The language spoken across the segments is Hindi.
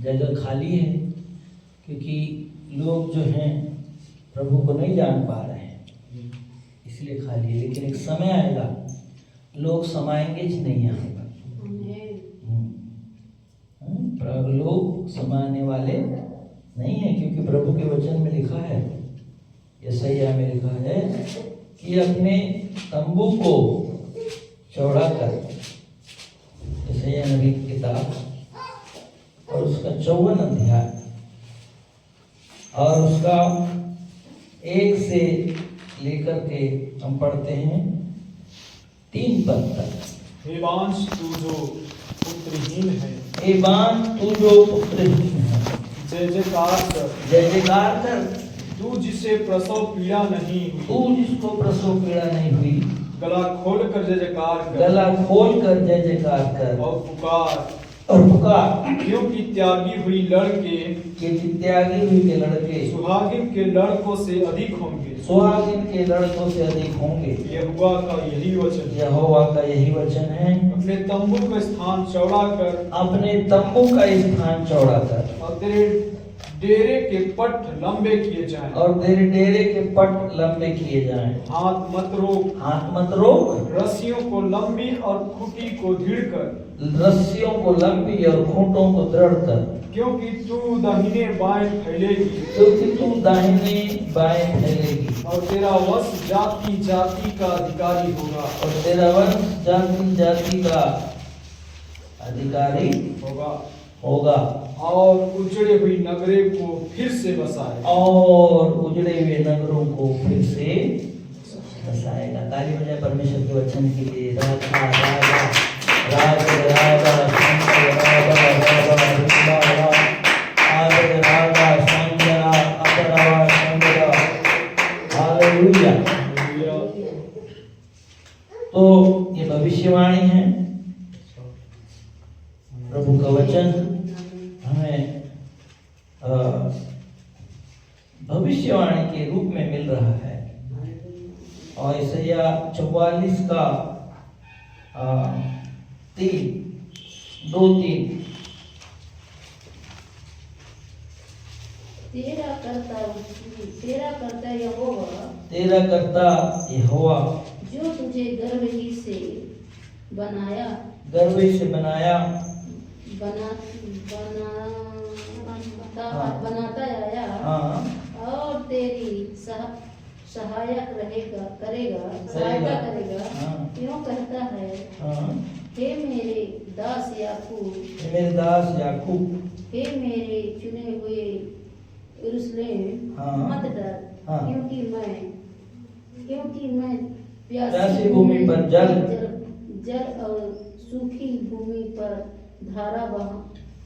जगह खाली है, क्योंकि लोग जो हैं प्रभु को नहीं जान पा रहे हैं, इसलिए खाली है। लेकिन एक समय आएगा लोग समाएंगे ही नहीं यहाँ पर। लोग समाने वाले नहीं है, क्योंकि प्रभु के वचन में लिखा है, यशायाह में लिखा है कि अपने तंबू को चौड़ा कर, यशायाह नबी की किताब और उसका 54 अध्याय और उसका 1 से लेकर के हम पढ़ते हैं 3 पद तक। हे वंश तू जो पुत्रहीन है, हे वंश तू जो पुत्रहीन है, जय जयकार कर, जय जयकार कर। तू जिसे प्रसव पीड़ा नहीं हुई, तू जिसको प्रसव पीड़ा नहीं हुई, गला खोल कर जय जयकार कर, गला खोल कर जय जयकार कर और पुकार, क्योंकि त्यागी हुई लड़के, कि त्यागी हुई के लड़के सुहागिन के लड़कों से अधिक होंगे, सुहागिन के लड़कों से अधिक होंगे। यहोवा का यही वचन है। यहोवा का यही वचन है। अपने तंबू का स्थान चौड़ा कर, अपने तंबू का स्थान चौड़ा कर, और तेरे डेरे के पट लंबे किए जाएं, और तेरे डेरे के पट लंबे किए जाएं। हाथ मत रोक, हाथ मत रोक, रस्सियों को लंबी और खूंटी को दृढ़ कर, रस्सियों को लंबी और खूंटों को दृढ़ कर, क्योंकि तू दाहिने बाएं फैलेगी, क्योंकि तू दाहिने बाएं फैलेगी, और तेरा वंश जाति जाति का अधिकारी होगा, और तेरा वंश जाति जाति का अधिकारी होगा, और उजड़े हुई नगरे को फिर से बसाए, और उजड़े हुए नगरों को फिर से बसाएगा। ताली बजाए परमेश्वर के वचन के लिए। राजा राजा राजा राजा शंकर राजा राजा राजा आदर राजा शंकर अपरावा शंकर। हालेलुया। तो ये भविष्यवाणी है, प्रभु का वचन हमें भविष्यवाणी के रूप में मिल रहा है। और यशायाह 44 का 2-3 तेरा कर्ता यहोवा जो तुझे गर्भ ही से बनाया, गर्भ ही से बनाया, बनाता आया, और तेरी सहायक सहायता करेगा। क्यों कहता है, हे मेरे दास याकूब, मेरे दास याकूब, हे मेरे चुने हुए यरूशलेम, मत डर, क्योंकि मैं प्यासी भूमि पर जल और सूखी भूमि पर धारा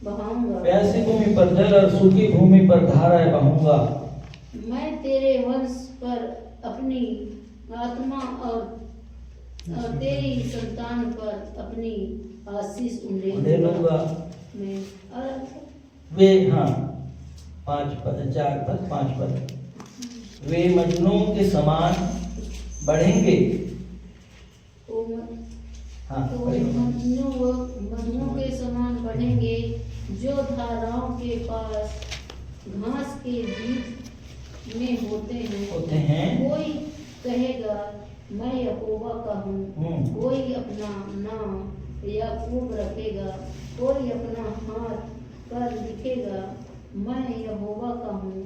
बहाऊंगा। प्यासी भूमि पर जल और सूखी भूमि पर धाराएं बहाऊंगा। मैं तेरे वंश पर अपनी आत्मा और तेरी संतान पर अपनी आशीष उंडेलूंगा। वे 5 पद 4 पद 5 पद। वे मजनू के समान बढ़ेंगे। मजनू के समान बढ़ेंगे, जो धाराओं के पास घास के बीच में होते हैं। कोई कहेगा मैं यहोवा का हूँ, कोई अपना नाम याकूब रखेगा, कोई अपना हाथ पर लिखेगा मैं यहोवा का हूँ,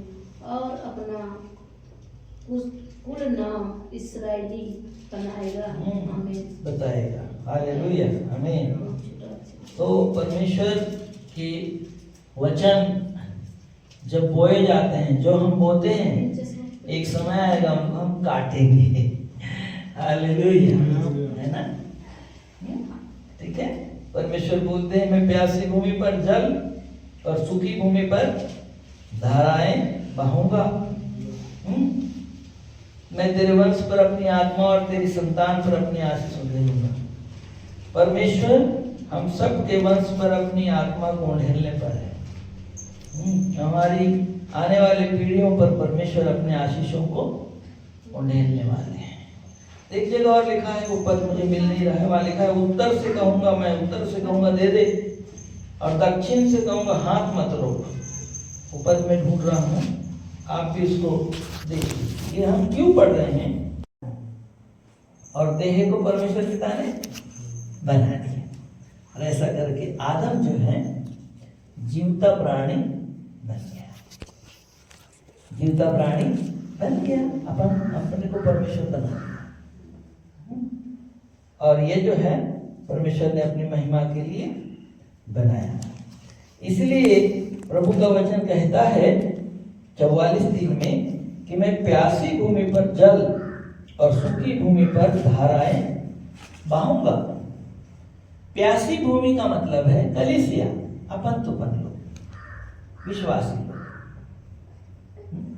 और अपना कुल नाम इस्राएली बनाएगा। आमीन बताएगा। हालेलुया। आमीन। तो परमेश्वर के वचन जब बोए जाते हैं, जो हम बोते हैं, एक समय आएगा हम काटेंगे। हालेलुया। है ना? ठीक है। परमेश्वर बोलते हैं मैं प्यासी भूमि पर जल और सूखी भूमि पर धाराएं बहाऊंगा। मैं तेरे वंश पर अपनी आत्मा और तेरी संतान पर अपनी आशीष उंडेलूंगा। परमेश्वर हम सब के वंश पर अपनी आत्मा को उंडेलने पर है। हमारी आने वाली पीढ़ियों पर परमेश्वर अपने आशीषों को उंडेलने वाले हैं। एक जगह और लिखा है, वो पद मुझे मिल नहीं रहा है, वहां लिखा है उत्तर से कहूंगा, मैं उत्तर से कहूंगा दे दे, और दक्षिण से कहूँगा हाथ मत रोक। ऊपर में ढूंढ रहा हूँ, आप भी इसको देखिए। ये हम क्यों पढ़ रहे हैं? और देह को परमेश्वर पिता ने बना दिया, और ऐसा करके आदम जो है जीवता प्राणी बन गया, जीवता प्राणी बन गया, अपन अपने को परमेश्वर बना दिया। और ये जो है परमेश्वर ने अपनी महिमा के लिए बनाया। इसलिए प्रभु का वचन कहता है 44:3 में कि मैं प्यासी भूमि पर जल और सूखी भूमि पर धाराएं बहाऊंगा। प्यासी भूमि का मतलब है कलीसिया, अपन तो बन लो, विश्वासी लोग।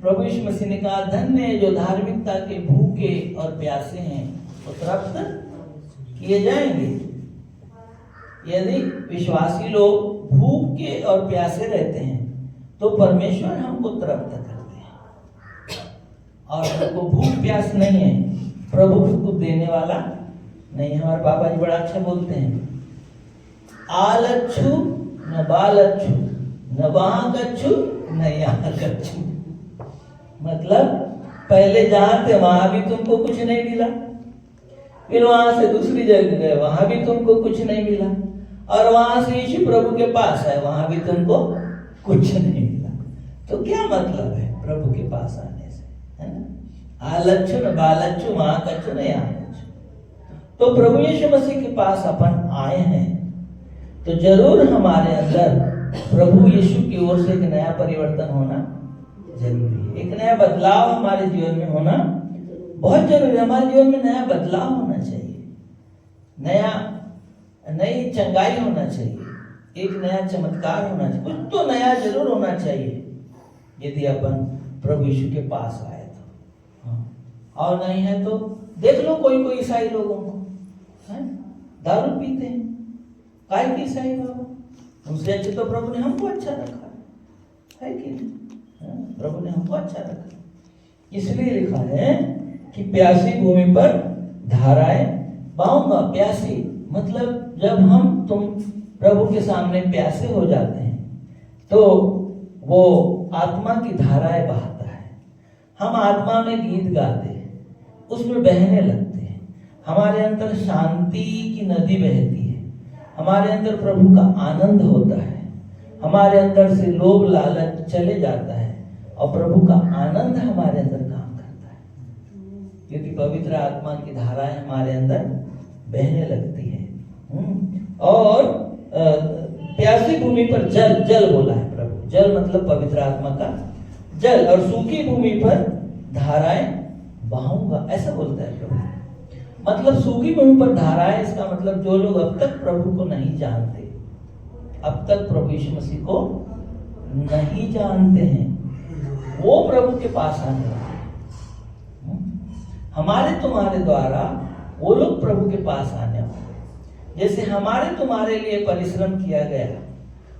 प्रभु यीशु मसीह ने कहा, धन्य है जो धार्मिकता के भूखे और प्यासे हैं, वो तृप्त किए जाएंगे। यदि विश्वासी लोग भूखे और प्यासे रहते हैं तो परमेश्वर हमको तृप्त करते हैं। और हमको भूख प्यास नहीं है, प्रभु को देने वाला नहीं। हमारे पापा जी बड़ा अच्छा बोलते हैं, आलच्छू न बालच्छू, न वहां कच्छू न यहाँ कच्छू। मतलब पहले जहां थे वहां भी तुमको कुछ नहीं मिला, फिर वहां से दूसरी जगह गए, वहां भी तुमको कुछ नहीं मिला, और वहां से यीशु प्रभु के पास आए, वहां भी तुमको कुछ नहीं मिला। तो क्या मतलब है प्रभु के पास आने से, है ना? आलच्छू न बालच्छू, वहां कच्छू न यहाँ कच्छू। तो प्रभु यीशु मसीह के पास अपन आए हैं तो जरूर हमारे अंदर प्रभु यीशु की ओर से एक नया परिवर्तन होना जरूरी है। एक नया बदलाव हमारे जीवन में होना बहुत जरूरी है। हमारे जीवन में नया बदलाव होना चाहिए, नई चंगाई होना चाहिए, एक नया चमत्कार होना चाहिए, कुछ तो नया जरूर होना चाहिए यदि अपन प्रभु यीशु के पास आए तो। हाँ। और नहीं है तो देख लो कोई ईसाई लोगों को, दारू पीते हैं, काय की ईसाई बाबा, उनसे अच्छे तो प्रभु ने हमको अच्छा रखा है कि नहीं? प्रभु ने हमको अच्छा रखा, इसलिए लिखा है कि प्यासी भूमि पर धाराएं बहाऊंगा। प्यासी मतलब जब तुम प्रभु के सामने प्यासे हो जाते हैं तो वो आत्मा की धाराएं बहाता है। हम आत्मा में गीत गाते हैं, उसमें बहने लगते हैं, हमारे अंदर शांति की नदी बहती है, हमारे अंदर प्रभु का आनंद होता है, हमारे अंदर से लोभ लालच चले जाता है और प्रभु का आनंद हमारे अंदर काम करता है, क्योंकि पवित्र आत्मा की धाराएं हमारे अंदर बहने लगती है। और प्यासी भूमि पर जल बोला है प्रभु, जल मतलब पवित्र आत्मा का जल, और सूखी भूमि पर धाराएं बहाऊंगा, ऐसा बोलता है प्रभु। मतलब सूखी भूमि पर धाराएं, इसका मतलब जो लोग अब तक प्रभु को नहीं जानते, अब तक प्रभु यीशु मसीह को नहीं जानते हैं, वो प्रभु के पास आने वाले हैं। हमारे तुम्हारे द्वारा वो लोग प्रभु के पास आने वाले, जैसे हमारे तुम्हारे लिए परिश्रम किया गया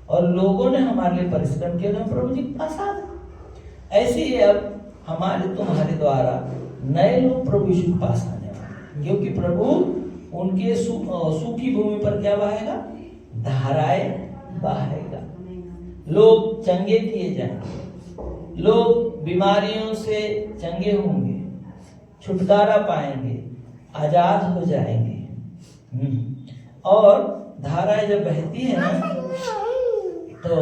और लोगों ने हमारे लिए परिश्रम किया, हम प्रभु जी के पास आ गए। ऐसे ही अब हमारे तुम्हारे द्वारा नए लोग प्रभु यीशु के पास आने वाले, क्योंकि प्रभु उनके सूखी भूमि पर क्या बहाएगा? धाराएं बहाएगा। लोग चंगे किए जाएंगे, लोग बीमारियों से चंगे होंगे, छुटकारा पाएंगे, आजाद हो जाएंगे। और धाराएं जब बहती है ना तो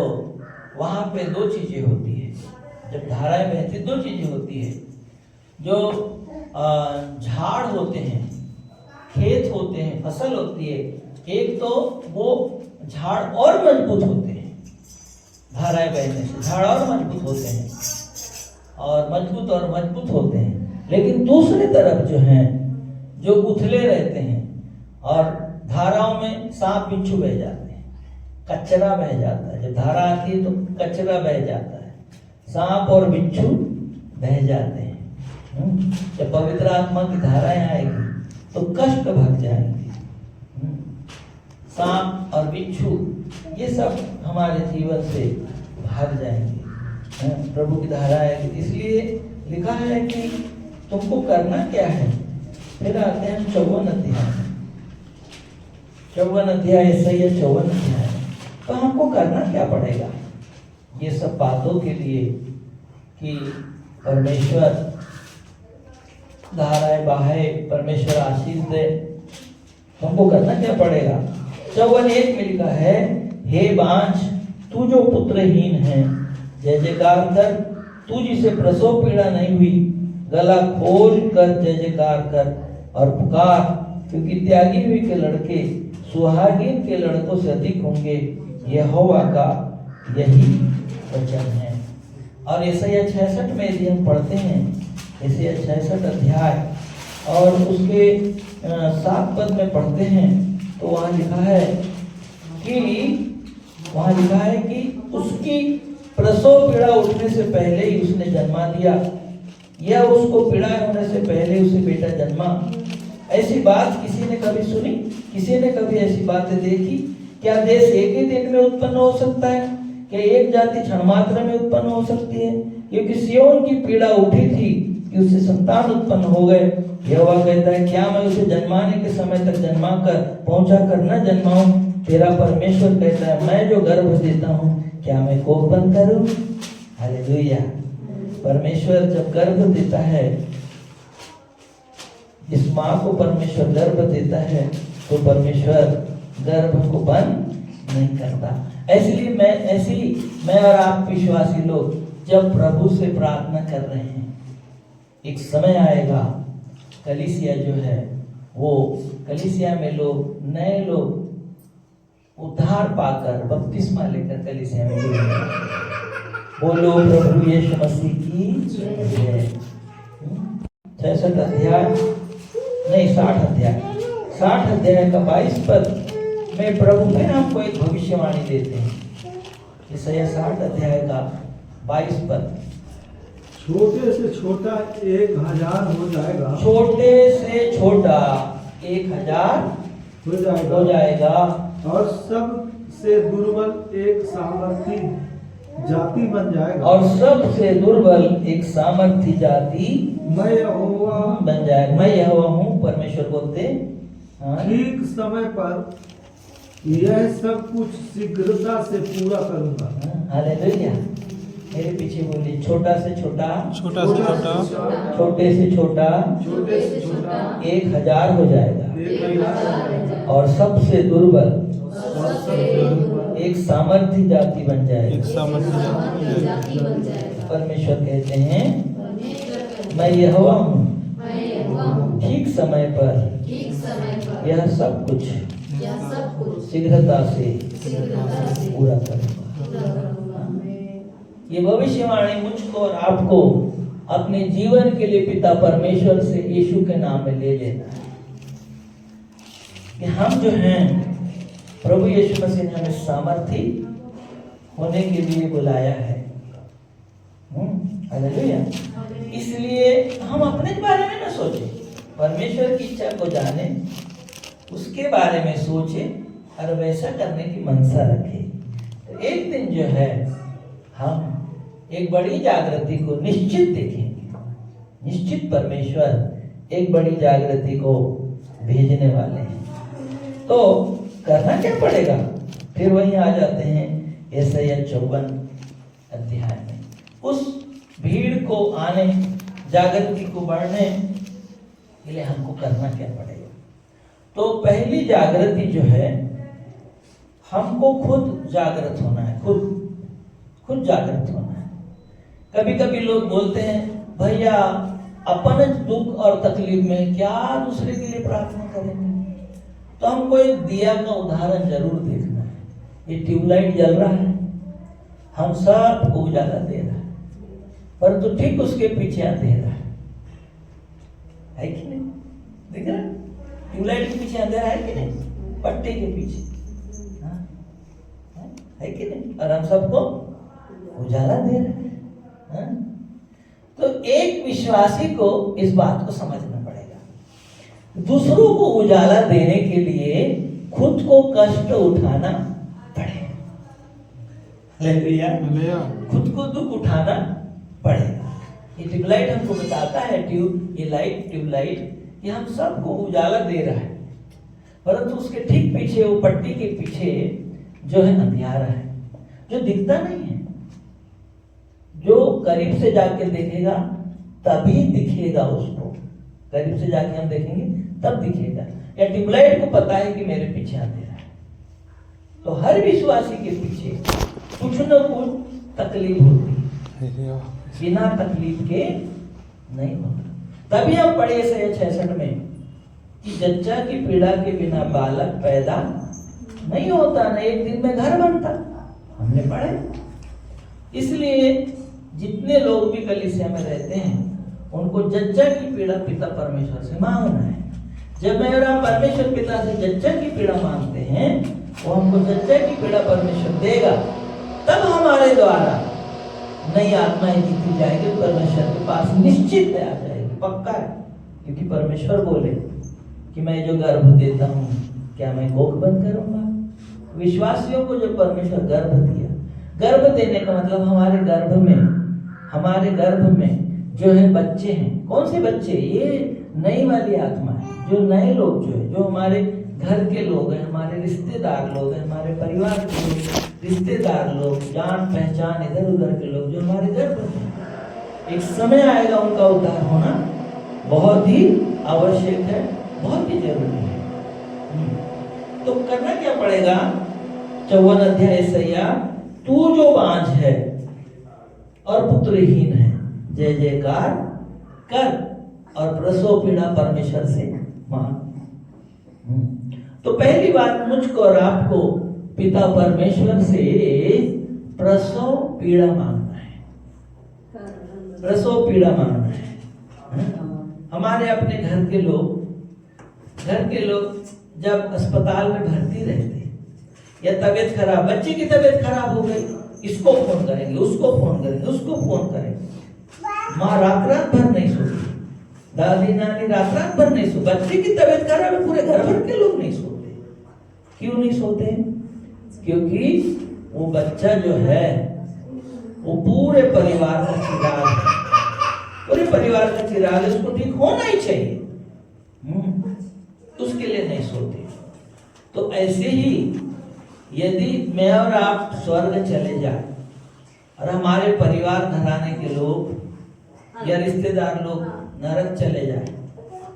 वहां पे दो चीजें होती है। जब धाराएं बहती दो चीजें होती है, जो झाड़ होते हैं, खेत होते हैं, फसल होती है, एक तो वो झाड़ और मजबूत होते हैं, धाराएं बहने से झाड़ और मजबूत होते हैं और मजबूत होते हैं। लेकिन दूसरी तरफ जो है, जो उथले रहते हैं और धाराओं में सांप बिच्छू बह जाते हैं, कचरा बह जाता है। जब धारा आती है तो कचरा बह जाता है, सांप और बिच्छू बह जाते हैं। जब पवित्र आत्मा की धाराएं आएगी तो कष्ट भग जाएंगे, सांप और बिच्छू ये सब हमारे जीवन से भाग जाएंगे, प्रभु की धारा आएगी। इसलिए लिखा है कि तुमको करना क्या है। फिर आते हैं 54 अध्याय, 54 अध्याय, सही है 54 अध्याय। तो हमको करना क्या पड़ेगा ये सब बातों के लिए कि परमेश्वर धाराएं बहाए, परमेश्वर आशीष दे। हमको करना क्या पड़ेगा? 54:1 में लिखा है, हे बांझ तू जो पुत्रहीन है, जय जयकार कर, तू जिसे प्रसव पीड़ा नहीं हुई, गला खोल कर जय जयकार कर और पुकार, क्योंकि त्यागी हुई के लड़के सुहागिन के लड़कों से अधिक होंगे। यहोवा का यही वचन है। और यशायाह 66 में यदि हम पढ़ते हैं, यशायाह 66 अध्याय और उसके 7 पद में पढ़ते हैं, तो वहाँ लिखा है कि उसकी प्रसव पीड़ा उठने से पहले ही उसने जन्मा दिया, या उसको पीड़ा होने से पहले उसे बेटा जन्मा। ऐसी बात किसी ने कभी सुनी? किसी ने कभी ऐसी बातें देखी? क्या देश एक ही दिन में उत्पन्न हो सकता है? क्या एक जाति क्षण मात्र में उत्पन्न हो सकती है? क्योंकि सिय्योन की पीड़ा उठी थी कि उससे संतान उत्पन्न हो गए। यहोवा कहता है, क्या मैं उसे जन्माने के समय तक जन्मा कर पहुंचा कर न जन्माऊं? तेरा परमेश्वर कहता है, मैं जो गर्भ देता हूं, क्या मैं कोख बंद करूं? हालेलुया। परमेश्वर जब गर्भ देता है, इस माँ को परमेश्वर गर्भ देता है, तो परमेश्वर गर्भ को बंद नहीं करता। इसलिए मैं और आप विश्वासी लोग जब प्रभु से प्रार्थना कर रहे हैं, एक समय आएगा कलीसिया जो है, वो कलीसिया में लोग, नए लोग उद्धार पाकर बपतिस्मा लेकर कलीसिया में जुड़ेंगे। बोलो प्रभु यीशु मसीह की जय। 60 अध्याय का 22 पद में प्रभु फिर हमको एक भविष्यवाणी देते हैं। यशायाह 60 अध्याय का 22 पद, छोटे से छोटा 1000 हो जाएगा, छोटे से छोटा 1000 हो जाएगा, और सबसे दुर्बल एक सामर्थी जाति बन जाएगा, और सबसे दुर्बल एक सामर्थी जाति मैं यहोवा बन जाएगा। मैं यहोवा हूँ, परमेश्वर बोलते। ठीक समय पर यह सब कुछ शीघ्रता से पूरा करूंगा। हालेलुया। मेरे पीछे बोलिए, छोटा से छोटा, छोटा से छोटा, छोटे से छोटा, छोटे से छोटा 1000 हो जाएगा, 1000 और सबसे दुर्बल एक सामर्थी जाति बन जाएगा। परमेश्वर कहते हैं, मैं यहोवा हूँ, ठीक समय पर यह सब कुछ शीघ्रता से पूरा करूंगा। ये भविष्यवाणी मुझको और आपको अपने जीवन के लिए पिता परमेश्वर से यीशु के नाम में ले लेना है कि हम जो हैं, प्रभु यीशु मसीह ने हमें सामर्थी होने के लिए बुलाया है। हालेलुया। इसलिए हम अपने बारे में न सोचें, परमेश्वर की इच्छा को जाने, उसके बारे में सोचें और वैसा करने की मनसा रखें। तो एक दिन जो है हम एक बड़ी जागृति को निश्चित देखेंगे। निश्चित परमेश्वर एक बड़ी जागृति को भेजने वाले हैं। तो करना क्या पड़ेगा? फिर वहीं आ जाते हैं यशायाह 54 अध्याय में। उस भीड़ को आने, जागृति को बढ़ने के लिए हमको करना क्या पड़ेगा? तो पहली जागृति जो है, हमको खुद जागृत होना है, खुद जागृत होना है। कभी कभी लोग बोलते हैं, भैया अपन दुख और तकलीफ में क्या दूसरे के लिए प्रार्थना करेंगे? तो हमको एक दिया का उदाहरण जरूर देखना है। ये ट्यूबलाइट जल रहा है, हम सबको उजाला दे रहा है, परंतु ठीक उसके पीछे अंधेरा है कि नहीं? दिख रहा है? ट्यूबलाइट के पीछे अंधेरा है कि नहीं? पट्टी के पीछे है कि नहीं? और हम सबको उजाला दे रहे हैं। तो एक विश्वासी को इस बात को समझना पड़ेगा। दूसरों को उजाला देने के लिए खुद को कष्ट उठाना पड़ेगा। हालेलुया। खुद को दुख उठाना पड़ेगा। ये ट्यूबलाइट हमको बताता है, ट्यूबलाइट ये हम सबको उजाला दे रहा है, परंतु उसके ठीक पीछे, वो पट्टी के पीछे जो है अंधियारा है, जो दिखता नहीं है। जो करीब से जाके देखेगा तभी दिखेगा उसको, करीब से जाके हम देखेंगे तब दिखेगा। या ट्यूबलाइट को पता है कि मेरे पीछे अंधेरा है, तो हर विश्वासी के पीछे कुछ न कुछ तकलीफ होती है, बिना तकलीफ के नहीं होता। तभी हम पढ़े 66 में कि जच्चा की पीड़ा के बिना बालक पैदा नहीं होता, न एक दिन में घर बनता, हमने पढ़े। इसलिए जितने लोग भी कलीसिया में रहते हैं उनको जच्चा की पीड़ा पिता परमेश्वर से मांगना है। जब मेरा परमेश्वर पिता से जच्चा की पीड़ा मांगते हैं, वो हमको जच्चा की पीड़ा परमेश्वर देगा, तब हमारे द्वारा नई आत्माएं जीती जाएगी, परमेश्वर के पास निश्चित है आ जाएगी, पक्का है। क्योंकि परमेश्वर बोले कि मैं जो गर्भ देता हूँ क्या मैं कोख बंद करूंगा? विश्वासियों को जो परमेश्वर गर्भ दिया, गर्भ देने का मतलब हमारे गर्भ में जो है बच्चे हैं। कौन से बच्चे? ये नई वाली आत्मा है, जो नए लोग जो है, जो हमारे घर के लोग हैं, हमारे रिश्तेदार लोग हैं, हमारे परिवार के लोग, रिश्तेदार लोग, जान पहचान इधर उधर के लोग जो हमारे गर्भ में। एक समय आएगा उनका उद्धार होना बहुत ही आवश्यक है, बहुत ही जरूरी है। तो करना क्या पड़ेगा? 54 अध्याय ईसाइया, तू जो बांझ है और पुत्रहीन है, जय जयकार कर और प्रसव पीड़ा परमेश्वर से मांग। तो पहली बात, मुझको और आपको पिता परमेश्वर से प्रसव पीड़ा मांगना है, प्रसव पीड़ा मांगना है। हमारे अपने घर के लोग जब अस्पताल में भर्ती रहते या तबीयत खराब, बच्चे की तबीयत खराब हो गई, इसको फोन करेंगे, उसको फोन करेंगे, उसको फोन करेंगे। माँ रात भर नहीं सोती, दादी नानी रात भर नहीं सोती, बच्चे की तबीयत खराब है, पूरे घर भर के लोग नहीं सोते। क्यों नहीं सोते? क्योंकि वो बच्चा जो है वो पूरे परिवार का चिराग है, पूरे परिवार का चिराग है, उसको ठीक होना ही चाहिए, उसके लिए नहीं सोते। तो ऐसे ही यदि मैं और आप स्वर्ग चले जाए और हमारे परिवार घराने के लोग या रिश्तेदार लोग नरक चले जाए,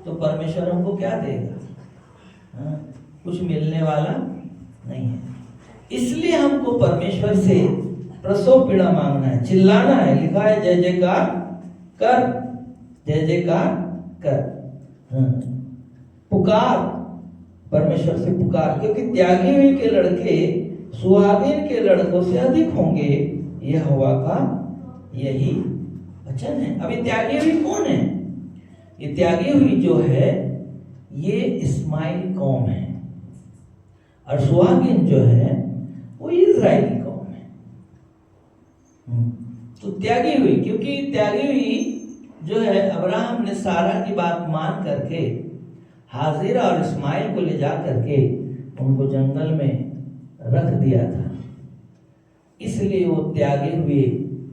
तो परमेश्वर हमको क्या देगा? कुछ मिलने वाला नहीं है। इसलिए हमको परमेश्वर से प्रसव पीड़ा मांगना है, चिल्लाना है। लिखा है जय जयकार कर, जय जयकार कर, पुकार, परमेश्वर से पुकार, क्योंकि त्यागी हुए के लड़के सुहागिन के लड़कों से अधिक होंगे, यहोवा का यही वचन है। अभी त्यागी हुई कौन है? ये त्यागी हुई जो है ये इस्माइल कौम है, और सुहागिन जो है वो इजराइली कौम है। तो त्यागी हुई, क्योंकि त्यागी हुई जो है, अब्राहम ने सारा की बात मान करके हाजिरा और इस्माइल को ले जा करके उनको जंगल में रख दिया था, इसलिए वो त्यागी हुए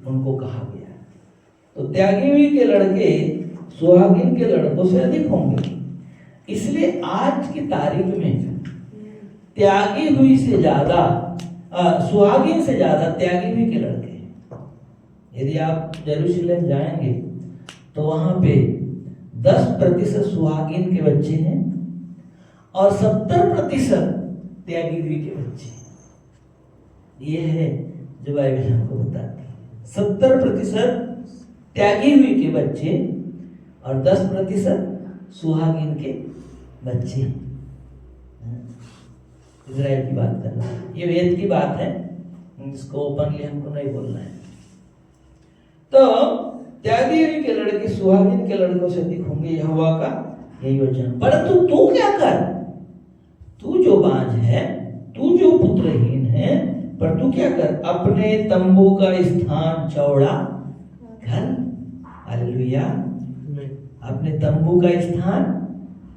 उनको कहा गया। तो त्यागी हुई के लड़के सुहागिन के लड़कों से अधिक होंगे। इसलिए आज की तारीख में त्यागी हुई से ज्यादा, सुहागिन से ज्यादा त्यागी हुई के लड़के। यदि आप यरूशलेम जाएंगे तो वहां पे 10% सुहागिन के बच्चे हैं और 70% त्यागी हुई के बच्चे। ये है जो बाइबल हमको बताती है। 70% त्यागी हुई के बच्चे और 10% सुहागिन के बच्चे। इजराइल की बात कर रहा है, ये वेद की बात है, इसको ओपनली हमको नहीं बोलना है। तो त्यागी हुई के लड़के सुहागिन के लड़कों से अधिक होंगे, यहोवा का यही वचन। परंतु तू क्या कर? तू जो बांझ है, तू जो पुत्रहीन है, पर तू क्या कर? अपने तंबू का स्थान चौड़ा कर। हालेलुया। अपने तंबू का स्थान,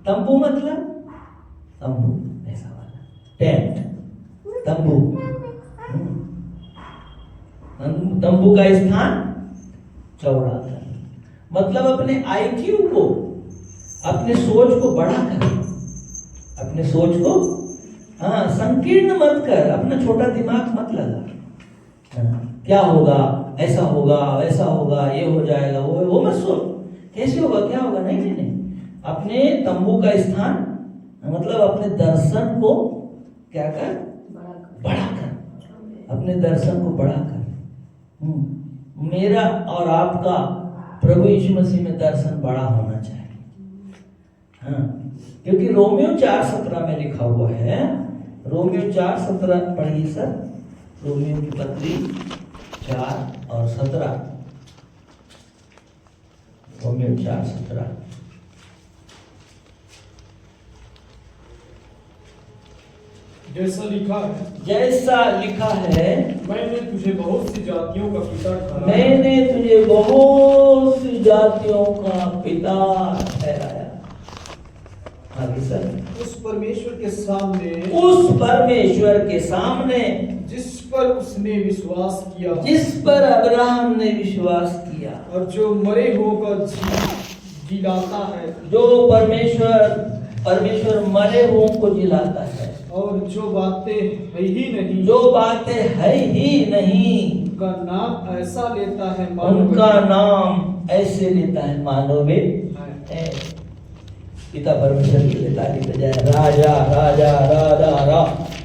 तंबू मतलब तंबू ऐसा वाला टेंट, तंबू, तंबू का स्थान चौड़ा कर, मतलब अपने आईक्यू को, अपने सोच को बड़ा कर, अपने सोच को हाँ, संकीर्ण मत कर, अपना छोटा दिमाग मत लगा। हाँ, क्या होगा, ऐसा होगा, वैसा होगा, ये हो जाएगा, वो मत सोच, कैसे होगा, क्या होगा, नहीं नहीं नहीं। अपने तंबू का स्थान मतलब अपने दर्शन को क्या कर, बड़ा कर, अपने दर्शन को बड़ा कर। मेरा और आपका प्रभु यीशु मसीह में दर्शन बड़ा होना चाहिए। हाँ, क्योंकि रोमियो 4:17 में लिखा हुआ है, रोमियो 4:17 पढ़िए सर, रोमियो की पत्री 4 और 17, रोमियो 4:17। जैसा लिखा है, जैसा लिखा है, मैंने तुझे बहुत सी जातियों का पिता ठहराया, मैंने तुझे बहुत सी जातियों का पिता ठहराया। आगे सर, उस परमेश्वर के सामने, उस परमेश्वर के सामने जिस पर उसने विश्वास किया, जिस पर अब्राहम ने विश्वास किया, और जो मरे होकर जिलाता है, जो परमेश्वर मरे हुओं को जिलाता है, और जो बातें है ही नहीं, जो बातें है ही नहीं, उनका नाम ऐसा लेता है उनका नाम ऐसे लेता है मानो वे है। पिता परमेश्वर के लिए ताली बजाए, राजा राजा राजा रा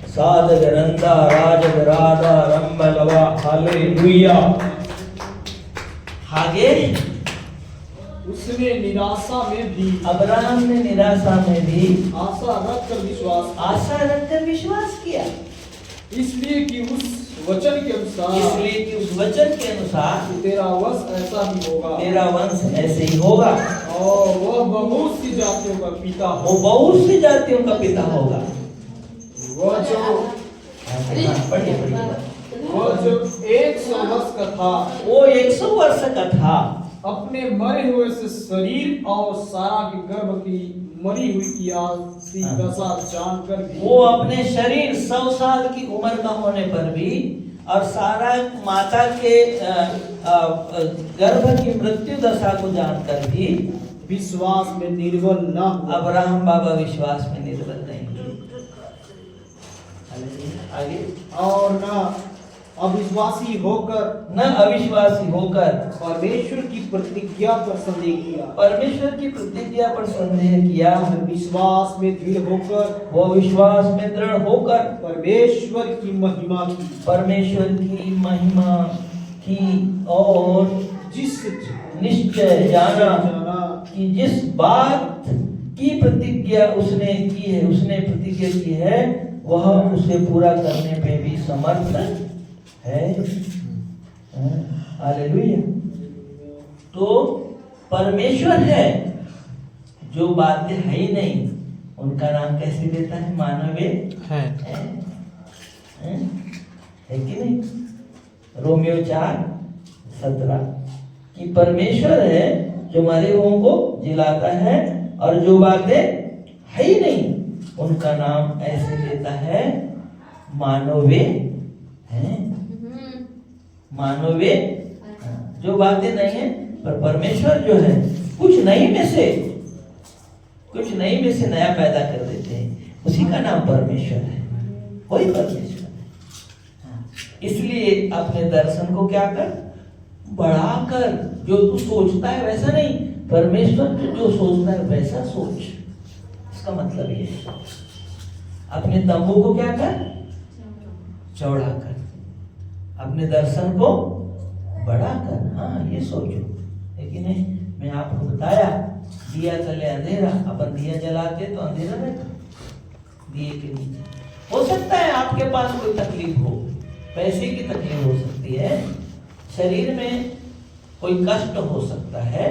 साधक नंदा राजग राधा रंबलवा, हालेलुया। आगे उसने निराशा में भी, अब्राहम ने निराशा में भी आशा रखकर विश्वास किया, इसलिए कि उस वचन के अनुसार, इसलिए कि उस वचन के अनुसार तेरा वंश ऐसा ही होगा, तेरा वंश ऐसे ही होगा, और वह बहुत सी जातियों का पिता हो, वो बहुत सी जातियों का पिता होगा। वह जो पढ़िए वह जो 100 वर्ष का था, वो 100 वर्ष का था, अपने मरे हुए से शरीर और सारा के गर्भ की मरी हुई की आसी दशा जानकर भी, वो अपने शरीर 100 साल की उम्र का होने पर भी और सारा माता के गर्भ की मृत्यु दशा को जानकर भी विश्वास में निर्बल न हुआ। अब्राहम बाबा विश्वास में निर्बल नहीं हुए। आगे, और न अविश्वासी होकर, न अविश्वासी होकर परमेश्वर की प्रतिज्ञा पर संदेह किया, परमेश्वर की प्रतिज्ञा पर संदेह किया, विश्वास में दृढ़ होकर, वो विश्वास में दृढ़ होकर परमेश्वर की महिमा की, परमेश्वर की महिमा की, और जिस निश्चय जाना कि जिस बात की प्रतिज्ञा उसने की है, उसने प्रतिज्ञा की है, वह उसे पूरा करने पे भी समर्थ है। हालेलुया। तो परमेश्वर है, जो बातें है ही नहीं उनका नाम कैसे देता है, मानवे है कि नहीं। रोमियो 4:17 कि परमेश्वर है जो मरे हुओं को जिलाता है, और जो बातें है ही नहीं उनका नाम ऐसे देता है मानवे हैं, मानवे। जो बातें नहीं है, पर परमेश्वर जो है कुछ नहीं में से नया पैदा कर देते हैं, उसी का नाम परमेश्वर है, वही परमेश्वर है। इसलिए अपने दर्शन को क्या कर, बढ़ाकर, जो तू सोचता है वैसा नहीं, परमेश्वर जो सोचता है वैसा सोच। इसका मतलब ये है, अपने तंबू को क्या कर, चौड़ा कर, अपने दर्शन को बड़ा कर। हाँ, ये सोचो। लेकिन नहीं, मैं आपको बताया दिया तले अंधेरा, अपन दिया जलाते तो अंधेरा रहता दिए के नीचे। हो सकता है आपके पास कोई तकलीफ हो, पैसे की तकलीफ हो सकती है, शरीर में कोई कष्ट हो सकता है,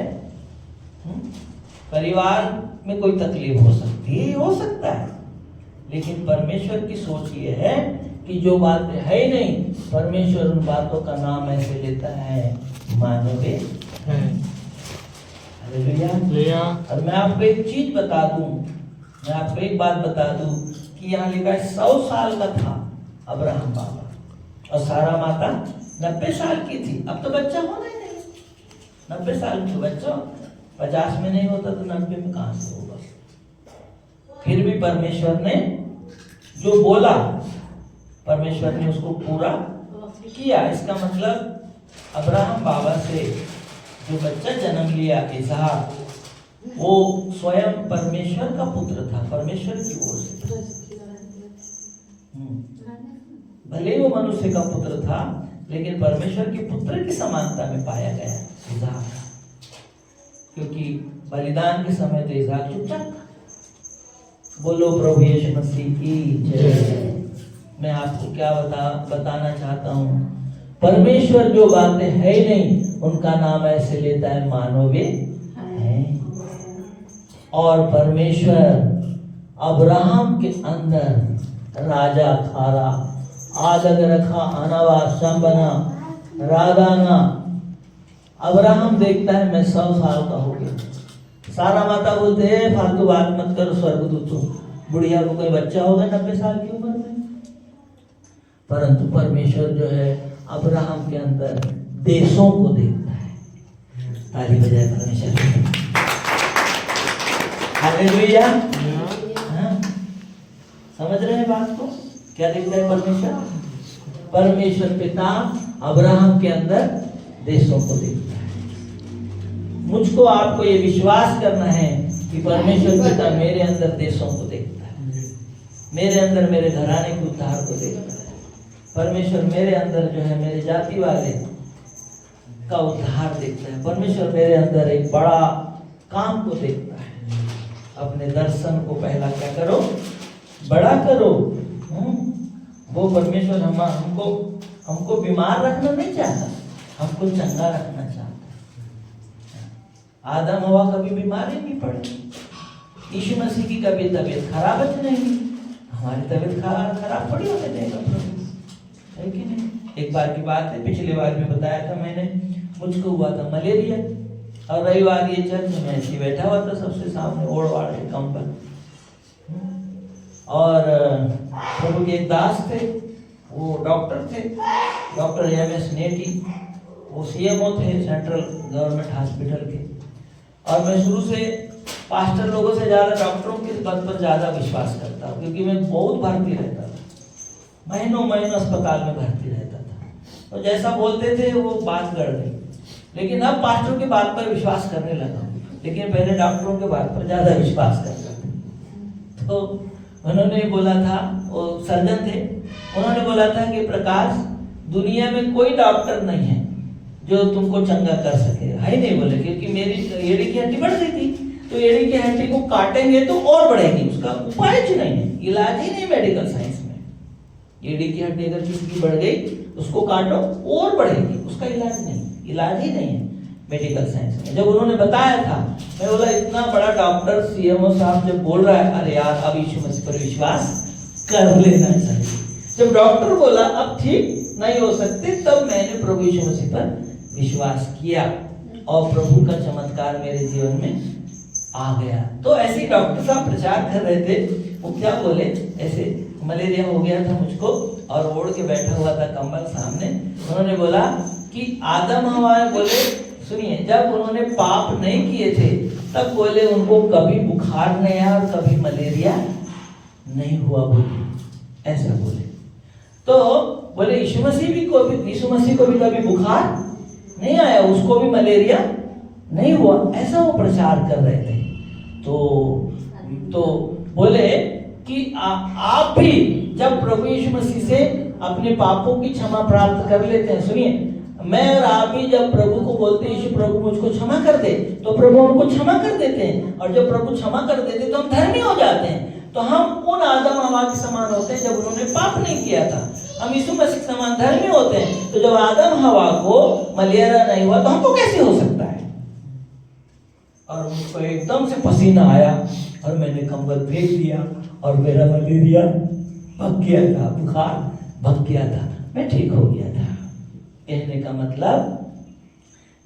परिवार में कोई तकलीफ हो सकती है, हो सकता है, लेकिन परमेश्वर की सोच ये है कि जो बातें है ही नहीं, परमेश्वर उन बातों का नाम ऐसे लेता है मानवे है। हालेलुया। और मैं आपको एक चीज बता दूं, मैं आपको एक बात बता दूं कि यहाँ लिखा है 100 साल का था अब्राहम बाबा, और सारा माता 90 साल की थी। अब तो बच्चा होना ही नहीं, 90 साल में बच्चा 50 में नहीं होता तो 90 में कहां से होगा। फिर भी परमेश्वर ने जो बोला परमेश्वर ने उसको पूरा किया। इसका मतलब अब्राहम बाबा से जो बच्चा जन्म लिया इसहाक, वो स्वयं परमेश्वर का पुत्र था, परमेश्वर की ओर से। भले ही वो मनुष्य का पुत्र था, लेकिन परमेश्वर के पुत्र की समानता में पाया गया इसहाक, क्योंकि बलिदान के समय तो इसहाक चुपचाप था। बोलो प्रभु यीशु मसीह की जय। मैं आपको क्या बताना चाहता हूँ, परमेश्वर जो बातें है ही नहीं उनका नाम ऐसे लेता है मानो वे हैं। और परमेश्वर अब्राहम के अंदर राजा खारा आदग रखा अनावा संबना रागाना। अब्राहम देखता है मैं 100 साल का हो गया। सारा माता बोलते हैं फालतू बात मत करो स्वर्गदूतों, बुढ़िया को कोई बच्चा होगा 90 साल की उम्र में। परंतु परमेश्वर जो है अब्राहम के अंदर देशों को देखता है। ताली बजाए परमेश्वर। हालेलुया। हाँ? समझ रहे हैं बात को? क्या देखता है परमेश्वर? परमेश्वर पिता अब्राहम के अंदर देशों को देखता है। मुझको आपको ये विश्वास करना है कि परमेश्वर पिता मेरे अंदर देशों को देखता है, मेरे अंदर मेरे घराने के उद्धार को देखता है। परमेश्वर मेरे अंदर जो है मेरे जाति वाले का उद्धार देखता है। परमेश्वर मेरे अंदर एक बड़ा काम को देखता है। अपने दर्शन को पहला क्या करो, बड़ा करो। वो परमेश्वर हमको बीमार रखना नहीं चाहता, हमको चंगा रखना चाहता है। आदम हवा कभी बीमार ही नहीं पड़े, यीशु मसीह की कभी तबीयत खराब नहीं, हमारी तबीयत खराब थोड़ी होने देगा प्रभु, है कि नहीं? एक बार की बात है, पिछले बार भी बताया था मैंने, मुझको हुआ था मलेरिया और रविवार ये चर्च में ऐसे बैठा हुआ था सबसे सामने ओढ़ वाड़ के कंबल, और प्रभु के एक दास थे, वो डॉक्टर थे, डॉक्टर एम.एस. नेटी, वो सीएमओ थे सेंट्रल गवर्नमेंट हॉस्पिटल के। और मैं शुरू से पास्टर लोगों से ज़्यादा डॉक्टरों के पद पर ज़्यादा विश्वास करता हूँ, क्योंकि मैं बहुत भर्ती रहता था, महीनों अस्पताल में भर्ती रहता था। तो जैसा बोलते थे वो बात गड़ गई, लेकिन अब पास्टरों की बात पर विश्वास करने लगा, लेकिन पहले डॉक्टरों के बात पर ज़्यादा विश्वास करता था। तो उन्होंने बोला था, वो सर्जन थे, उन्होंने बोला था कि प्रकाश, दुनिया में कोई डॉक्टर नहीं है जो तुमको चंगा कर सके, है नहीं बोले, क्योंकि मेरी एड़ी की हड्डी बढ़ गई थी, तो एड़ी की हड्डी को काटेंगे तो और बढ़ेगी, उसका उपाय ही नहीं है, इलाज ही नहीं मेडिकल साइंस में। एड़ी की हड्डी अगर किसी की बढ़ गई उसको काटो और बढ़ेगी, उसका इलाज ही नहीं है मेडिकल साइंस में। जब उन्होंने बताया था, मैं बोला इतना बड़ा डॉक्टर सीएमओ साहब जब बोल रहा है, अरे यार अब यीशु मसीह पर विश्वास कर लेना चाहिए। जब डॉक्टर बोला अब ठीक नहीं हो सकते, तब मैंने प्रभु यीशु मसीह पर विश्वास किया और प्रभु का चमत्कार मेरे जीवन में आ गया। तो ऐसे ही डॉक्टर साहब प्रचार कर रहे थे, वो क्या बोले, ऐसे मलेरिया हो गया था मुझको और ओढ़ के बैठा हुआ था कंबल सामने। उन्होंने बोला कि आदम हवा बोले, सुनिए, जब उन्होंने पाप नहीं किए थे तब बोले उनको कभी बुखार नहीं आया और कभी मलेरिया नहीं हुआ, बोले ऐसा बोले। तो बोले यीशु मसीह को भी कभी बुखार नहीं आया, उसको भी मलेरिया नहीं हुआ, ऐसा वो प्रचार कर रहे थे। तो बोले कि आप भी जब प्रभु यीशु मसीह से अपने पापों की क्षमा प्राप्त कर लेते हैं, सुनिए, मैं और आप भी जब प्रभु को बोलते हैं यीशु प्रभु मुझको क्षमा कर दे, तो प्रभु हमको क्षमा कर देते हैं, और जब प्रभु क्षमा कर देते तो हम धर्मी हो जाते हैं। तो हम उन आदम हवा के समान होते हैं जब उन्होंने पाप नहीं किया था, हम यीशु मसीह के समान धर्मी होते हैं। तो जब आदम हवा को मलेरिया नहीं हुआ तो हमको कैसे हो सकता है? और मुझको एकदम से पसीना आया और मैंने कंबल फेंक दिया और मेरा मलेरिया भग गया था, बुखार भग गया था, मैं ठीक हो गया था। कहने का मतलब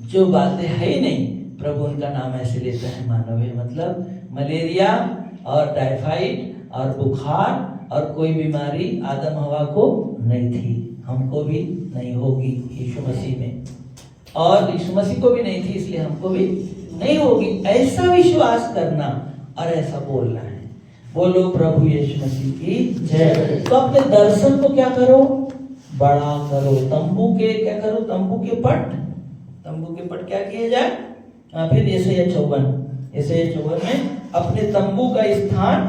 जो बातें है ही नहीं, प्रभु उनका नाम ऐसे लेता है मानव है। मतलब मलेरिया और टाइफाइड और बुखार और कोई बीमारी आदम हवा को नहीं थी, हमको भी नहीं होगी यीशु मसीह में, और यीशु मसीह को भी नहीं थी, इसलिए हमको भी नहीं होगी। ऐसा विश्वास करना और ऐसा बोलना है। बोलो प्रभु यीशु मसीह की जय। तो अपने दर्शन को क्या करो, बड़ा करो। तंबू के क्या करो, तंबू के पट क्या किए जाए। फिर यशायाह 54 में अपने तंबू का स्थान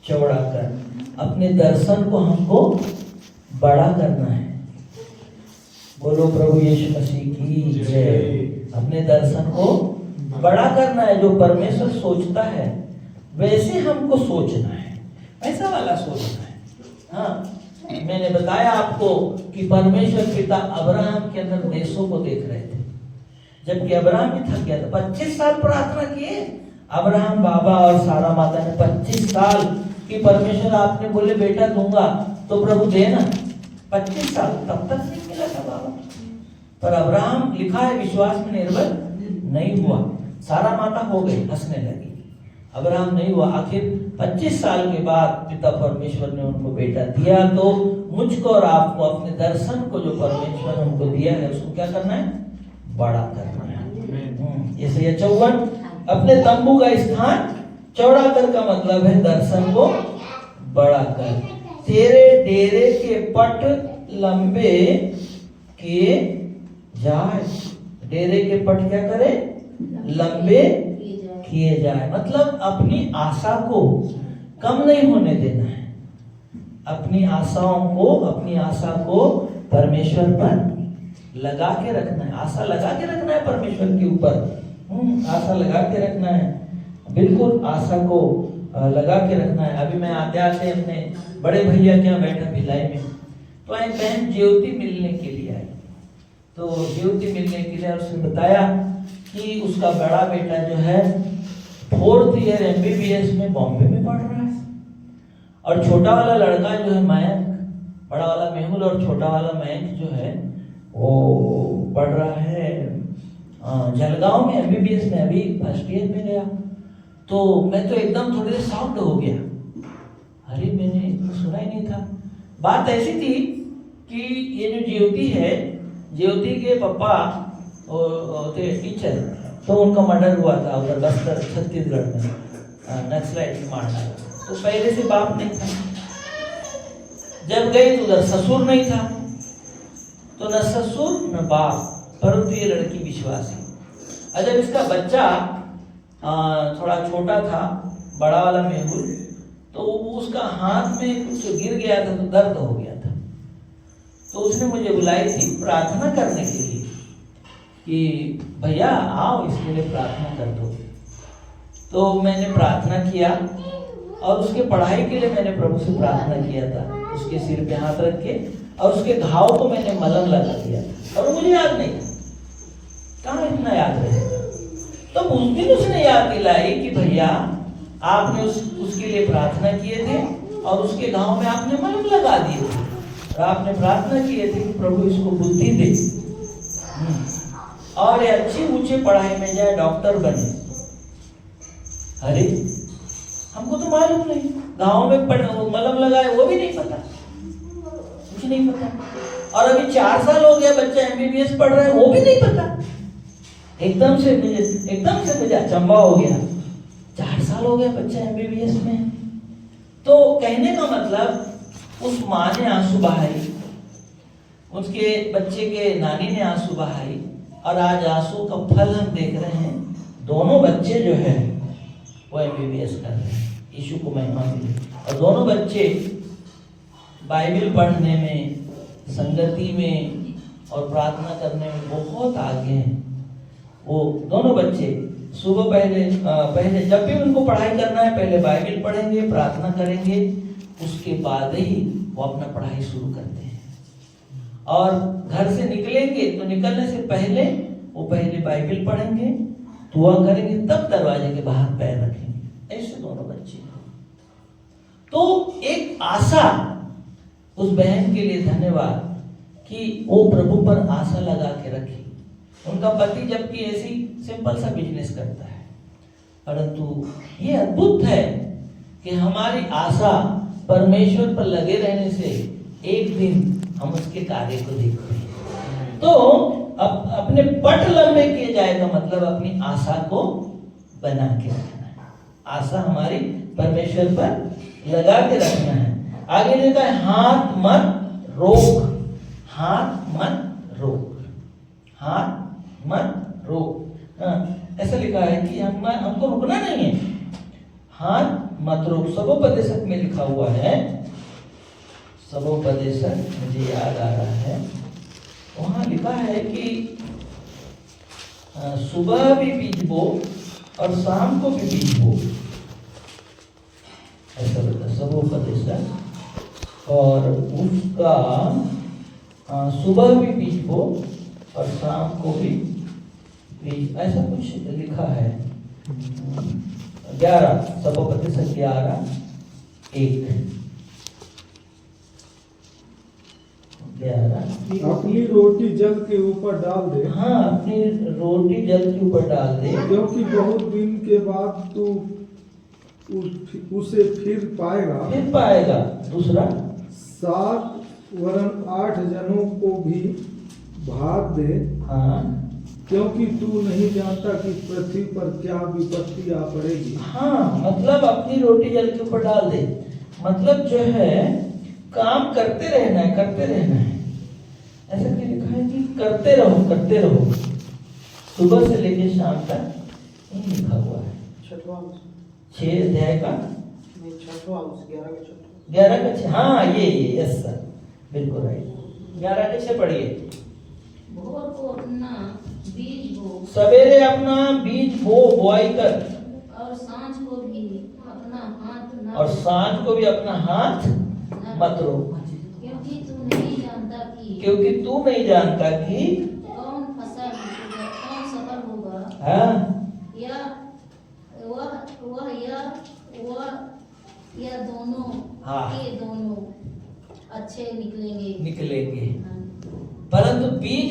चौड़ा कर, अपने दर्शन को हमको बड़ा करना है। बोलो प्रभु यीशु मसीह की जय। अपने दर्शन को बड़ा करना है। जो परमेश्वर सोचता है वैसे हमको सोचना है, ऐसा वाला सोचना है। हाँ, मैंने बताया आपको कि परमेश्वर पिता अब्राहम के अंदर देशों को देख रहे थे, जबकि अब्राहम भी थक गया था। 25 साल प्रार्थना किए अब्राहम बाबा और सारा माता ने। 25 साल कि परमेश्वर आपने बोले बेटा दूंगा तो प्रभु देना। 25 साल तब तक नहीं मिला था बाबा। पर अब्राहम लिखा है विश्वास में निर्बल नहीं हुआ। सारा माता हो गई, हंसने लगी, अब्राहम नहीं हुआ। आखिर 25 साल के बाद पिता परमेश्वर ने उनको बेटा दिया। तो मुझको और आपको अपने दर्शन को जो परमेश्वर हमको दिया है उसको क्या करना है, बड़ा करना है। यशायाह 54 अपने तंबू का स्थान चौड़ा कर का मतलब है दर्शन को बड़ा कर। तेरे डेरे के पट लंबे किए जाए। डेरे के पट क्या करे, लंबे किए जाए। मतलब अपनी आशा को कम नहीं होने देना है। अपनी आशा को परमेश्वर पर लगा के रखना है। आशा लगा के रखना है परमेश्वर के ऊपर। आशा लगा के रखना है, बिल्कुल आशा को लगा के रखना है। अभी मैं आते आते अपने बड़े भैया क्या बैठा भिलाई में, तो एक बहन ज्योति मिलने के लिए आई। तो ज्योति मिलने के लिए उसने बताया कि उसका बड़ा बेटा जो है 4th ईयर MBBS में बॉम्बे में पढ़ रहा है, और छोटा वाला लड़का जो है मयंक, बड़ा वाला मेहुल और छोटा वाला मयंक जो है वो पढ़ रहा है जलगांव में MBBS में, अभी 1st ईयर में गया। तो मैं तो एकदम थोड़ी देर शॉक्ड हो गया। अरे मैंने सुना ही नहीं था। बात ऐसी थी कि ये जो ज्योति है, ज्योति के पापा थे टीचर, तो उनका मर्डर हुआ था उधर बस्तर छत्तीसगढ़ में, नक्सलाइट ने मार डाला। तो पहले से बाप नहीं था। जब गई तो उधर ससुर नहीं था, तो न ससुर न बाप, परंतु ये लड़की विश्वासी। और जब इसका बच्चा थोड़ा छोटा था, बड़ा वाला मेहुल, तो उसका हाथ में कुछ गिर गया था, तो दर्द हो गया था। तो उसने मुझे बुलाई थी प्रार्थना करने के लिए कि भैया आओ इसके लिए प्रार्थना कर दो। तो मैंने प्रार्थना किया और उसके पढ़ाई के लिए मैंने प्रभु से प्रार्थना किया था। उसके सिर पे हाथ रख के और उसके घाव को मैंने मलहम लगा दिया, और मुझे याद नहीं, कहाँ इतना याद रहेगा। तो उस दिन उसने याद दिलाई कि भैया आपने उसके लिए प्रार्थना किए थे और उसके घाव में आपने मलहम लगा दिए थे, और आपने प्रार्थना किए थे कि प्रभु इसको बुद्धि दे और ये अच्छी ऊंची पढ़ाई में जाए, डॉक्टर बने। अरे हमको तो मालूम नहीं, गाँव में मलहम लगाए वो भी नहीं पता, कुछ नहीं पता। और अभी 4 साल हो गया बच्चा MBBS पढ़ रहा है, वो भी नहीं पता। एकदम से मुझे अचंभा हो गया। 4 साल हो गया बच्चा MBBS में। तो कहने का मतलब उस माँ ने आंसू बहाई, उसके बच्चे के नानी ने आंसू बहाई, और आज आंसू का फल हम देख रहे हैं। दोनों बच्चे जो है वो MBBS कर रहे हैं, यीशु को महिमा मिले। और दोनों बच्चे बाइबल पढ़ने में, संगति में और प्रार्थना करने में बहुत आगे हैं। वो दोनों बच्चे सुबह पहले जब भी उनको पढ़ाई करना है, पहले बाइबल पढ़ेंगे, प्रार्थना करेंगे, उसके बाद ही वो अपना पढ़ाई शुरू करते हैं। और घर से निकलेंगे तो निकलने से पहले वो पहले बाइबल पढ़ेंगे, दुआ करेंगे, तब दरवाजे के बाहर पैर रखेंगे। ऐसे दोनों बच्चे। तो एक आशा उस बहन के लिए धन्यवाद कि वो प्रभु पर आशा लगा के रखी। उनका पति जबकि ऐसी सिंपल सा बिजनेस करता है, परंतु ये अद्भुत है कि हमारी आशा परमेश्वर पर लगे रहने से एक दिन हम उसके कार्य को देखते हैं। तो अब अपने पट लंबे किए जाए का मतलब अपनी आशा को बना के रखना है। आशा हमारी परमेश्वर पर लगा के रखना है। आगे लिखा है हाथ मत रोक, हाथ मत रोक, हाथ मत रोक। ऐसा लिखा है कि हमको रुकना नहीं है, हाथ मत रोक। सबोपदेशक में लिखा हुआ है, सबोपदेशक मुझे याद आ रहा है, वहां लिखा है कि सुबह भी बीज बो और शाम को भी बीज बो, ऐसा बता सबोपदेशक। और उसका सुबह भी बीज बो और शाम को भी बीज, ऐसा कुछ लिखा है। 11 सबोपदेशक 11:1 अपनी रोटी जल के ऊपर डाल दे। हाँ, अपनी रोटी जल के ऊपर डाल दे, क्योंकि बहुत दिन के बाद तू उसे फिर पाएगा। दूसरा 7 वरन 8 जनों को भी भाग दे। हाँ, क्योंकि तू नहीं जानता कि पृथ्वी पर क्या विपत्ति आ पड़ेगी। हाँ, मतलब अपनी रोटी जल के ऊपर डाल दे, मतलब जो है काम करते रहना है, करते रहना है। ऐसा क्या लिखा है कि करते रहो, करते रहो, सुबह से लेकर शाम तक, यही लिखा हुआ है। 6 अध्याय का 11 का 6। हाँ, ये यस सर, बिल्कुल राइट। 11 के 6 पढ़िए। भोर को अपना बीज बो, सवेरे अपना बीज बो, बुआई कर, और सांझ को भी अपना हाथ न, और सांझ को भी अपना हाथ मत रोक, क्योंकि तू नहीं जानता कि कौन सफल होगा, हाँ, या वह या दोनों, हाँ, ये दोनों अच्छे निकलेंगे। परंतु बीज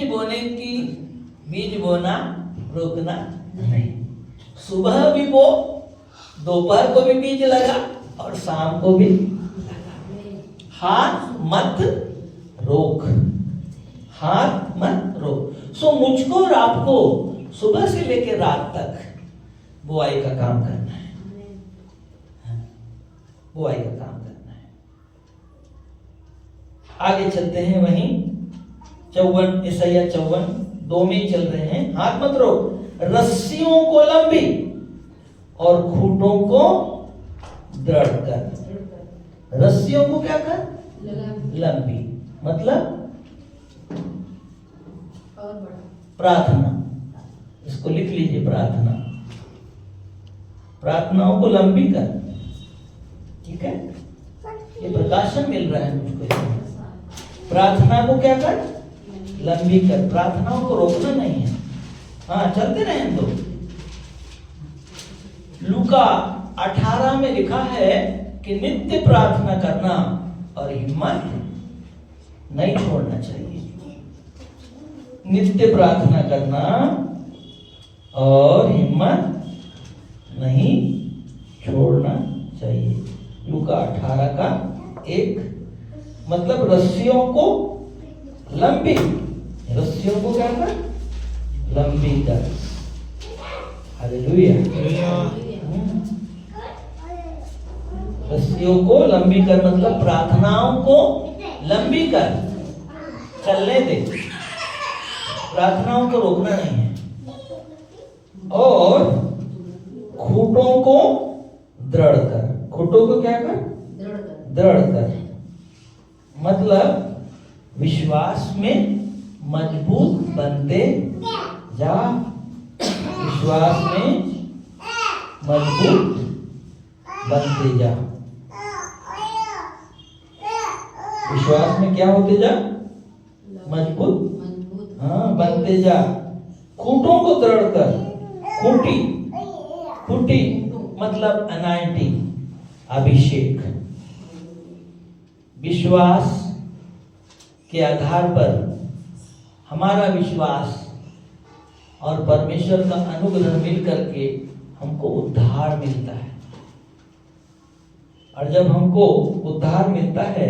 बोना रोकना नहीं। सुबह भी बो, दोपहर को भी बीज लगा और शाम को भी हाथ मत रोक, हाथ मत रोक। सो मुझको और आपको सुबह से लेकर रात तक बुआई का काम करना है, बुआई का काम करना है। आगे चलते हैं, वहीं 54 ईसाइया 54:2 में चल रहे हैं। हाथ मत रोक, रस्सियों को लंबी और खूंटों को दृढ़ कर। रस्सियों को क्या कर? लंबी, मतलब प्रार्थना, इसको लिख लीजिए, प्रार्थना, प्रार्थनाओं को लंबी कर। ठीक है, ये प्रकाशन मिल रहा है मुझको। प्रार्थना को क्या कर? लंबी कर। प्रार्थनाओं को रोकना नहीं है, हाँ, चलते रहें। तो लूका 18 में लिखा है कि नित्य प्रार्थना करना और हिम्मत नहीं छोड़ना चाहिए। नित्य प्रार्थना करना और हिम्मत नहीं छोड़ना चाहिए। लूका 18:1, मतलब रस्सियों को लंबी, रस्सियों को क्या कर? लंबी कर। हालेलुया। रस्सियों को लंबी कर, मतलब प्रार्थनाओं को लंबी कर, चलने दे, प्रार्थनाओं को रोकना नहीं है। और खूंटों को दृढ़ कर। खूंटों को क्या कर? दृढ़ कर, मतलब विश्वास में मजबूत बनते जा, विश्वास में मजबूत बनते जा। विश्वास में क्या होते जा? मजबूत, हाँ, बनते जा। खूंटों को दृढ़ कर। खूंटी, खूंटी मतलब अनाइंटिंग, अभिषेक। विश्वास के आधार पर हमारा विश्वास और परमेश्वर का अनुग्रह मिल करके हमको उद्धार मिलता है। और जब हमको उद्धार मिलता है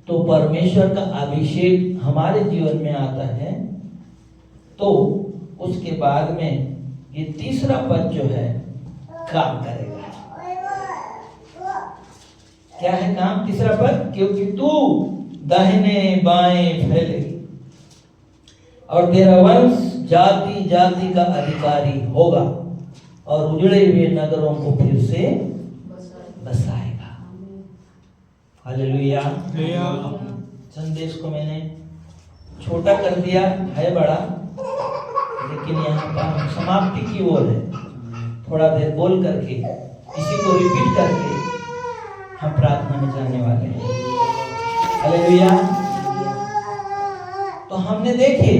तो परमेश्वर का अभिषेक हमारे जीवन में आता है। तो उसके बाद में ये तीसरा पद जो है काम करेगा। क्या है काम? तीसरा पद, क्योंकि तू दाहिने बाएं फैलेगी और तेरा वंश जाति जाति का अधिकारी होगा और उजड़े हुए नगरों को फिर से बसाएगा। हालेलुया। संदेश को मैंने छोटा कर दिया, है बड़ा, लेकिन यहाँ पर हम समाप्ति की ओर है। थोड़ा देर बोल करके इसी को रिपीट करके हम प्रार्थना में जाने वाले हैं। हालेलुया। तो हमने देखे